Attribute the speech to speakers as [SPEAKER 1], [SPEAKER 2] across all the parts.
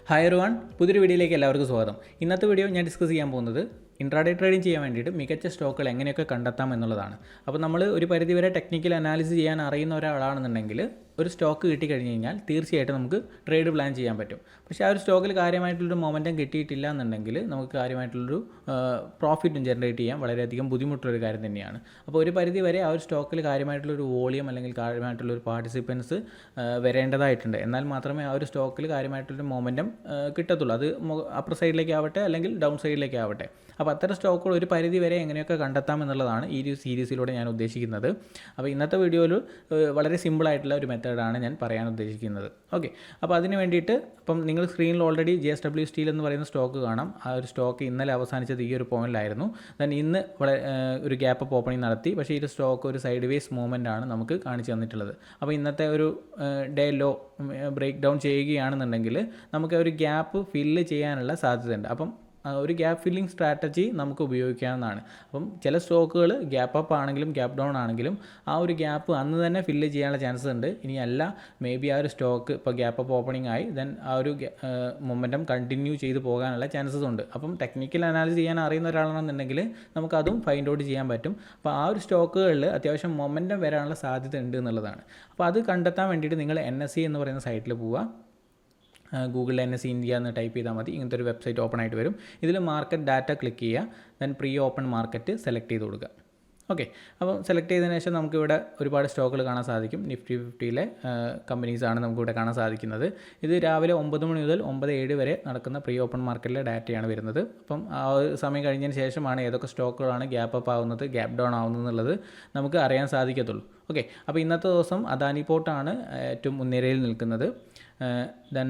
[SPEAKER 1] Hi everyone, പുതിയൊരു വീഡിയോയിലേക്ക് എല്ലാവർക്കും സ്വാഗതം. ഇന്നത്തെ വീഡിയോ ഞാൻ ഡിസ്കസ് ചെയ്യാൻ പോകുന്നത് ഇൻട്രാഡേ ട്രേഡിംഗ് ചെയ്യാൻ വേണ്ടിയിട്ട് മികച്ച സ്റ്റോക്കുകൾ എങ്ങനെയൊക്കെ കണ്ടെത്താം എന്നുള്ളതാണ്. അപ്പോൾ നമ്മൾ ഒരു പരിധിവരെ ടെക്നിക്കൽ അനാലിസിസ് ചെയ്യാൻ അറിയുന്ന ഒരാളാണെന്നുണ്ടെങ്കിൽ ഒരു സ്റ്റോക്ക് കിട്ടിക്കഴിഞ്ഞ് കഴിഞ്ഞാൽ തീർച്ചയായിട്ടും നമുക്ക് ട്രേഡ് പ്ലാൻ ചെയ്യാൻ പറ്റും. പക്ഷേ ആ ഒരു സ്റ്റോക്കിൽ കാര്യമായിട്ടുള്ളൊരു മൊമെൻറ്റം കിട്ടിയിട്ടില്ല എന്നുണ്ടെങ്കിൽ നമുക്ക് കാര്യമായിട്ടുള്ളൊരു പ്രോഫിറ്റും ജനറേറ്റ് ചെയ്യാൻ വളരെയധികം ബുദ്ധിമുട്ടുള്ളൊരു കാര്യം തന്നെയാണ്. അപ്പോൾ ഒരു പരിധി വരെ ആ ഒരു സ്റ്റോക്കിൽ കാര്യമായിട്ടുള്ളൊരു വോളിയം അല്ലെങ്കിൽ കാര്യമായിട്ടുള്ളൊരു പാർട്ടിസിപ്പൻസ് വരേണ്ടതായിട്ടുണ്ട്. എന്നാൽ മാത്രമേ ആ ഒരു സ്റ്റോക്കിൽ കാര്യമായിട്ടുള്ളൊരു മൊമെൻറ്റം കിട്ടത്തുള്ളൂ. അത് അപ്പർ സൈഡിലേക്ക് ആവട്ടെ അല്ലെങ്കിൽ ഡൗൺ സൈഡിലേക്ക് ആവട്ടെ. അപ്പോൾ അത്തരം സ്റ്റോക്കുകൾ ഒരു പരിധി വരെ എങ്ങനെയൊക്കെ കണ്ടെത്താം എന്നുള്ളതാണ് ഈ ഒരു സീരീസിലൂടെ ഞാൻ ഉദ്ദേശിക്കുന്നത്. അപ്പോൾ ഇന്നത്തെ വീഡിയോയിൽ വളരെ സിമ്പിളായിട്ടുള്ള ഒരു മെത്തേഡാണ് ഞാൻ പറയാൻ ഉദ്ദേശിക്കുന്നത്. ഓക്കെ, അപ്പോൾ അതിന് വേണ്ടിയിട്ട് ഇപ്പം നിങ്ങൾ സ്ക്രീനിൽ ഓൾറെഡി JSW സ്റ്റീൽ എന്ന് പറയുന്ന സ്റ്റോക്ക് കാണാം. ആ ഒരു സ്റ്റോക്ക് ഇന്നലെ അവസാനിച്ചത് ഈ ഒരു പോയിന്റിലായിരുന്നു. ദെൻ ഇന്ന് ഒരു ഗ്യാപ്പ് അപ്പ് ഓപ്പണിംഗ് നടത്തി. പക്ഷേ ഈ ഒരു സ്റ്റോക്ക് ഒരു സൈഡ് വേസ് മൂവ്മെൻ്റ് ആണ് നമുക്ക് കാണിച്ചു തന്നിട്ടുള്ളത്. അപ്പോൾ ഇന്നത്തെ ഒരു ഡേ ലോ ബ്രേക്ക് ഡൗൺ ചെയ്യുകയാണെന്നുണ്ടെങ്കിൽ നമുക്ക് ഒരു ഗ്യാപ്പ് ഫില്ല് ചെയ്യാനുള്ള സാധ്യതയുണ്ട്. അപ്പം ഒരു ഗ്യാപ്പ് ഫില്ലിംഗ് സ്ട്രാറ്റജി നമുക്ക് ഉപയോഗിക്കാവുന്നതാണ്. അപ്പം ചില സ്റ്റോക്കുകൾ ഗ്യാപ്പ് അപ്പ് ആണെങ്കിലും ഗ്യാപ്പ് ഡൗൺ ആണെങ്കിലും ആ ഒരു ഗ്യാപ്പ് അന്ന് തന്നെ ഫില്ല് ചെയ്യാനുള്ള ചാൻസസ് ഉണ്ട്. ഇനിയല്ല മേ ബി ആ ഒരു സ്റ്റോക്ക് ഇപ്പോൾ ഗ്യാപ്പ് അപ്പ് ഓപ്പണിംഗ് ആയി ദെൻ ആ ഒരു മൊമെൻറ്റം കണ്ടിന്യൂ ചെയ്ത് പോകാനുള്ള ചാൻസസ് ഉണ്ട്. അപ്പം ടെക്നിക്കൽ അനാലിസിസ് ചെയ്യാൻ അറിയുന്ന ഒരാളാണെന്നുണ്ടെങ്കിൽ നമുക്കതും ഫൈൻഡ് ഔട്ട് ചെയ്യാൻ പറ്റും. അപ്പോൾ ആ ഒരു സ്റ്റോക്കുകളിൽ അത്യാവശ്യം മൊമെൻറ്റം വരാനുള്ള സാധ്യത ഉണ്ട് എന്നുള്ളതാണ്. അപ്പോൾ അത് കണ്ടെത്താൻ വേണ്ടിയിട്ട് നിങ്ങൾ NSE എന്ന് പറയുന്ന സൈറ്റിൽ പോവുക. ഗൂഗിളിൽ NSE ഇന്ത്യ എന്ന് ടൈപ്പ് ചെയ്താൽ മതി. ഇങ്ങനത്തെ ഒരു വെബ്സൈറ്റ് ഓപ്പൺ ആയിട്ട് വരും. ഇതിൽ മാർക്കറ്റ് ഡാറ്റ ക്ലിക്ക് ചെയ്യുക. Then pre open market select ചെയ്ത് കൊടുക്കുക. ഓക്കെ, അപ്പോൾ സെലക്ട് ചെയ്തതിന് ശേഷം നമുക്കിവിടെ ഒരുപാട് സ്റ്റോക്കുകൾ കാണാൻ സാധിക്കും. നിഫ്റ്റി 50-ലെ കമ്പനീസാണ് നമുക്കിവിടെ കാണാൻ സാധിക്കുന്നത്. ഇത് രാവിലെ 9 മണി മുതൽ 9:07 വരെ നടക്കുന്ന പ്രീ ഓപ്പൺ മാർക്കറ്റിലെ ഡാറ്റയാണ് വരുന്നത്. അപ്പം ആ ഒരു സമയം കഴിഞ്ഞതിന് ശേഷമാണ് ഏതൊക്കെ സ്റ്റോക്കുകളാണ് ഗ്യാപ്പ് അപ്പ് ആവുന്നത് ഗ്യാപ്പ് ഡൗൺ ആവുന്നത് എന്നുള്ളത് നമുക്ക് അറിയാൻ സാധിക്കത്തുള്ളൂ. ഓക്കെ, അപ്പോൾ ഇന്നത്തെ ദിവസം അദാനി പോർട്ടാണ് ഏറ്റവും മുൻനിരയിൽ നിൽക്കുന്നത്. ദെൻ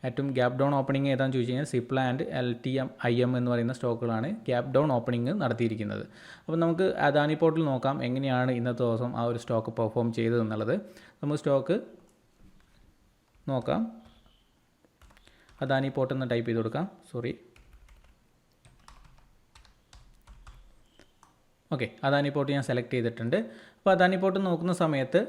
[SPEAKER 1] ഏറ്റവും ഗ്യാപ്പ് ഡൗൺ ഓപ്പണിംഗ് ഏതാണെന്ന് ചോദിച്ചു കഴിഞ്ഞാൽ സിപ്ല ആൻഡ് LTIM എന്ന് പറയുന്ന സ്റ്റോക്കുകളാണ് ഗ്യാപ്പ് ഡൗൺ ഓപ്പണിംഗ് നടത്തിയിരിക്കുന്നത്. അപ്പോൾ നമുക്ക് അദാനി പോർട്ടിൽ നോക്കാം എങ്ങനെയാണ് ഇന്നത്തെ ദിവസം ആ ഒരു സ്റ്റോക്ക് പെർഫോം ചെയ്തതെന്നുള്ളത്. നമുക്ക് സ്റ്റോക്ക് നോക്കാം. അദാനി പോർട്ട് എന്ന് ടൈപ്പ് ചെയ്ത് കൊടുക്കാം. ഓക്കെ, അദാനി പോർട്ട് ഞാൻ സെലക്ട് ചെയ്തിട്ടുണ്ട്. അപ്പോൾ അദാനി പോർട്ട് നോക്കുന്ന സമയത്ത്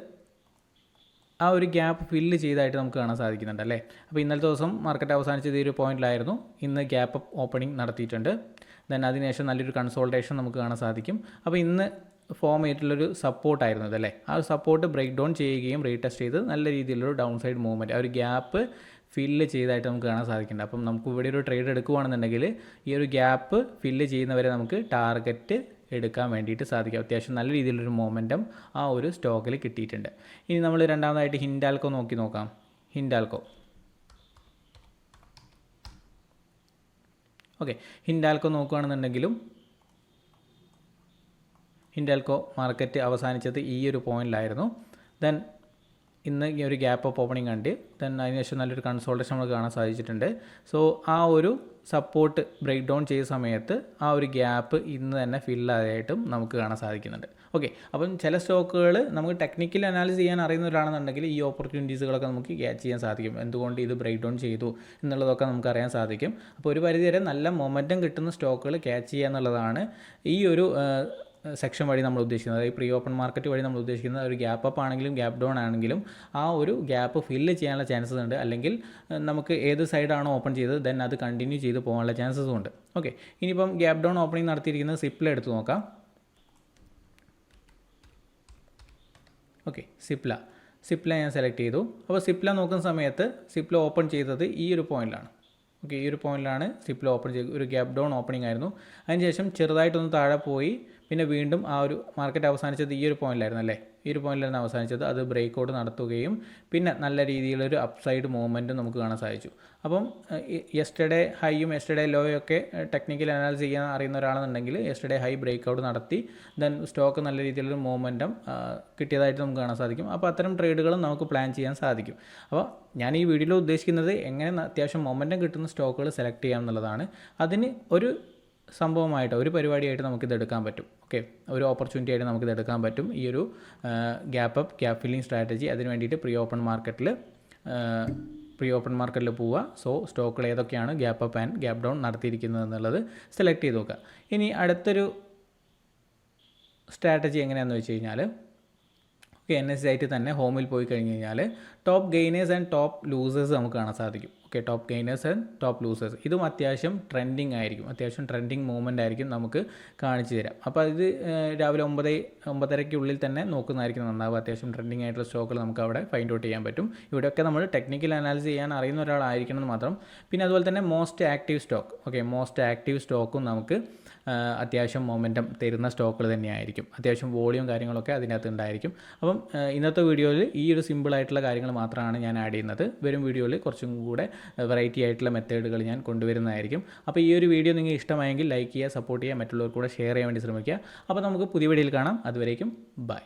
[SPEAKER 1] ആ ഒരു ഗ്യാപ്പ് ഫില്ല് ചെയ്തായിട്ട് നമുക്ക് കാണാൻ സാധിക്കുന്നുണ്ട് അല്ലേ. അപ്പോൾ ഇന്നത്തെ ദിവസം മാർക്കറ്റ് അവസാനിച്ചത് ഈ ഒരു പോയിന്റിലായിരുന്നു. ഇന്ന് ഗ്യാപ്പ് അപ്പ് ഓപ്പണിംഗ് നടത്തിയിട്ടുണ്ട്. ദെൻ അതിനുശേഷം നല്ലൊരു കൺസോൾട്ടേഷൻ നമുക്ക് കാണാൻ സാധിക്കും. അപ്പോൾ ഇന്ന് ഫോം ചെയ്തിട്ടുള്ളൊരു സപ്പോർട്ടായിരുന്നു ഇതല്ലേ. ആ ഒരു സപ്പോർട്ട് ബ്രേക്ക് ഡൗൺ ചെയ്യുകയും റീടെസ്റ്റ് ചെയ്ത് നല്ല രീതിയിലൊരു ഡൗൺ സൈഡ് മൂവ്മെൻറ്റ് ആ ഒരു ഗ്യാപ്പ് ഫില്ല് ചെയ്തായിട്ട് നമുക്ക് കാണാൻ സാധിക്കുന്നുണ്ട്. അപ്പം നമുക്ക് ഇവിടെ ഒരു ട്രേഡ് എടുക്കുകയാണെന്നുണ്ടെങ്കിൽ ഈ ഒരു ഗ്യാപ്പ് ഫില്ല് ചെയ്യുന്നവരെ നമുക്ക് ടാർഗറ്റ് എടുക്കാൻ വേണ്ടിയിട്ട് സാധിക്കും. അത്യാവശ്യം നല്ല രീതിയിലൊരു മൊമെൻറ്റം ആ ഒരു സ്റ്റോക്കിൽ കിട്ടിയിട്ടുണ്ട്. ഇനി നമ്മൾ രണ്ടാമതായിട്ട് ഹിൻഡാൽക്കോ നോക്കാം. ഹിൻഡാൽക്കോ നോക്കുകയാണെന്നുണ്ടെങ്കിലും ഹിൻഡാൽക്കോ മാർക്കറ്റ് അവസാനിച്ചത് ഈ ഒരു പോയിന്റിലായിരുന്നു. ദെൻ ഇന്ന് ഈ ഒരു ഗ്യാപ്പ് അപ്പ് ഓപ്പണിംഗ് കണ്ട് ദെൻ അതിനുശേഷം നല്ലൊരു കൺസോൾട്ടേഷൻ നമുക്ക് കാണാൻ സാധിച്ചിട്ടുണ്ട്. സോ ആ ഒരു സപ്പോർട്ട് ബ്രേക്ക് ഡൗൺ ചെയ്ത സമയത്ത് ആ ഒരു ഗ്യാപ്പ് ഇന്ന് തന്നെ ഫില്ലായിട്ടും നമുക്ക് കാണാൻ സാധിക്കുന്നുണ്ട്. ഓക്കെ, അപ്പം ചില സ്റ്റോക്കുകൾ നമുക്ക് ടെക്നിക്കൽ അനാലിസിസ് ചെയ്യാൻ അറിയുന്ന ഒരാളാണെന്നുണ്ടെങ്കിൽ ഈ ഓപ്പർച്യൂണിറ്റീസുകളൊക്കെ നമുക്ക് ക്യാച്ച് ചെയ്യാൻ സാധിക്കും. എന്തുകൊണ്ട് ഇത് ബ്രേക്ക് ഡൗൺ ചെയ്തു എന്നുള്ളതൊക്കെ നമുക്ക് അറിയാൻ സാധിക്കും. അപ്പോൾ ഒരു പരിധിവരെ നല്ല മൊമെൻറ്റം കിട്ടുന്ന സ്റ്റോക്കുകൾ ക്യാച്ച് ചെയ്യുക എന്നുള്ളതാണ് ഈ ഒരു സെക്ഷൻ വഴി നമ്മൾ ഉദ്ദേശിക്കുന്നത്. അതായത് പ്രീ ഓപ്പൺ മാർക്കറ്റ് വഴി നമ്മൾ ഉദ്ദേശിക്കുന്നത് ഒരു ഗ്യാപ്പ് അപ്പ് ആണെങ്കിലും ഗ്യാപ്പ് ഡൗൺ ആണെങ്കിലും ആ ഒരു ഗ്യാപ്പ് ഫില്ല് ചെയ്യാനുള്ള ചാൻസസ് ഉണ്ട്. അല്ലെങ്കിൽ നമുക്ക് ഏത് സൈഡാണോ ഓപ്പൺ ചെയ്തത് ദെൻ അത് കണ്ടിന്യൂ ചെയ്ത് പോകാനുള്ള ചാൻസസും ഉണ്ട്. ഓക്കെ, ഇനിയിപ്പം ഗ്യാപ്പ് ഡൗൺ ഓപ്പണിംഗ് നടത്തിയിരിക്കുന്നത് സിപ്ല എടുത്ത് നോക്കാം. ഓക്കെ, സിപ്ല ഞാൻ സെലക്ട് ചെയ്തു. അപ്പോൾ സിപ്ല നോക്കുന്ന സമയത്ത് സിപ്ല ഓപ്പൺ ചെയ്തത് ഈ ഒരു പോയിന്റിലാണ്. ഓക്കെ, ഈ ഒരു പോയിന്റിലാണ് സിപ്ല ഓപ്പൺ ചെയ്ത് ഒരു ഗ്യാപ്പ് ഡൗൺ ഓപ്പണിംഗ് ആയിരുന്നു. അതിനുശേഷം ചെറുതായിട്ടൊന്ന് താഴെ പോയി പിന്നെ വീണ്ടും ആ ഒരു മാർക്കറ്റ് അവസാനിച്ചത് ഈ ഒരു പോയിന്റിലായിരുന്നു അല്ലേ. ഈ ഒരു പോയിന്റിലാണ് അവസാനിച്ചത്. അത് ബ്രേക്ക് ഔട്ട് നടത്തുകയും പിന്നെ നല്ല രീതിയിലൊരു അപ്സൈഡ് മൂവ്മെൻറ്റും നമുക്ക് കാണാൻ സാധിച്ചു. അപ്പം യെസ്റ്റർഡേ ഹൈയും യെസ്റ്റർഡേ ലോയും ഒക്കെ ടെക്നിക്കൽ അനാലിസിസ് ചെയ്യാൻ അറിയുന്ന ഒരാളെന്നുണ്ടെങ്കിൽ യെസ്റ്റർഡേ ഹൈ ബ്രേക്ക് ഔട്ട് നടത്തി ദെൻ സ്റ്റോക്ക് നല്ല രീതിയിലൊരു മൂവ്മെൻറ്റം കിട്ടിയതായിട്ട് നമുക്ക് കാണാൻ സാധിക്കും. അപ്പോൾ അത്തരം ട്രേഡുകളും നമുക്ക് പ്ലാൻ ചെയ്യാൻ സാധിക്കും. അപ്പോൾ ഞാൻ ഈ വീഡിയോയിൽ ഉദ്ദേശിക്കുന്നത് എങ്ങനെ അത്യാവശ്യം മൊമെൻറ്റം കിട്ടുന്ന സ്റ്റോക്കുകൾ സെലക്ട് ചെയ്യാം എന്നുള്ളതാണ്. അതിന് ഒരു സംഭവമായിട്ട് ഒരു പരിപാടിയായിട്ട് നമുക്കിത് എടുക്കാൻ പറ്റും. ഓക്കെ, ഒരു ഓപ്പർച്യൂണിറ്റി ആയിട്ട് നമുക്കിത് എടുക്കാൻ പറ്റും. ഈ ഒരു ഗ്യാപ്പ് ഫില്ലിംഗ് സ്ട്രാറ്റജി അതിന് വേണ്ടിയിട്ട് പ്രീ ഓപ്പൺ മാർക്കറ്റിൽ പോവുക. സോ സ്റ്റോക്കുകൾ ഏതൊക്കെയാണ് gap up and gap down നടത്തിയിരിക്കുന്നത് എന്നുള്ളത് സെലക്ട് ചെയ്ത് നോക്കുക. ഇനി അടുത്തൊരു സ്ട്രാറ്റജി എങ്ങനെയാണെന്ന് വെച്ച് കഴിഞ്ഞാൽ NSE ആയിട്ട് തന്നെ ഹോമിൽ പോയി കഴിഞ്ഞ് കഴിഞ്ഞാൽ top gainers and top losers നമുക്ക് കാണാൻ സാധിക്കും. Okay, top gainers and top losers. ഇതും അത്യാവശ്യം ട്രെൻഡിങ് ആയിരിക്കും, അത്യാവശ്യം ട്രെൻഡിങ് മൂവ്മെൻ്റ് ആയിരിക്കും നമുക്ക് കാണിച്ചു തരാം. അപ്പോൾ ഇത് രാവിലെ 9:30-9:30 തന്നെ നോക്കുന്നതായിരിക്കും നന്നാവുക. അത്യാവശ്യം ട്രെൻഡിങ് ആയിട്ടുള്ള സ്റ്റോക്കുകൾ നമുക്ക് അവിടെ ഫൈൻഡ് ഔട്ട് ചെയ്യാൻ പറ്റും. ഇവിടെയൊക്കെ നമ്മൾ ടെക്നിക്കൽ അനാലിസിസ് ചെയ്യാൻ അറിയുന്ന ഒരാളായിരിക്കണം എന്ന് മാത്രം. പിന്നെ അതുപോലെ തന്നെ most active stock, okay, most active സ്റ്റോക്കും നമുക്ക് അത്യാവശ്യം മൊമെൻറ്റം തരുന്ന സ്റ്റോക്കുകൾ തന്നെയായിരിക്കും. അത്യാവശ്യം വോളിയം കാര്യങ്ങളൊക്കെ അതിനകത്ത് ഉണ്ടായിരിക്കും. അപ്പം ഇന്നത്തെ വീഡിയോയിൽ ഈ ഒരു സിമ്പിളായിട്ടുള്ള കാര്യങ്ങൾ മാത്രമാണ് ഞാൻ ആഡ് ചെയ്യുന്നത്. വരും വീഡിയോയിൽ കുറച്ചും കൂടെ വെറൈറ്റി ആയിട്ടുള്ള മെത്തേഡുകൾ ഞാൻ കൊണ്ടുവരുന്നതായിരിക്കും. അപ്പോൾ ഈ ഒരു വീഡിയോ നിങ്ങൾക്ക് ഇഷ്ടമായെങ്കിൽ ലൈക്ക് ചെയ്യുക, സപ്പോർട്ട് ചെയ്യുക, മറ്റുള്ളവർക്ക് കൂടെ ഷെയർ ചെയ്യാൻ വേണ്ടി ശ്രമിക്കുക. അപ്പോൾ നമുക്ക് പുതിയ വീഡിയോയിൽ കാണാം. അതുവരേക്കും ബൈ.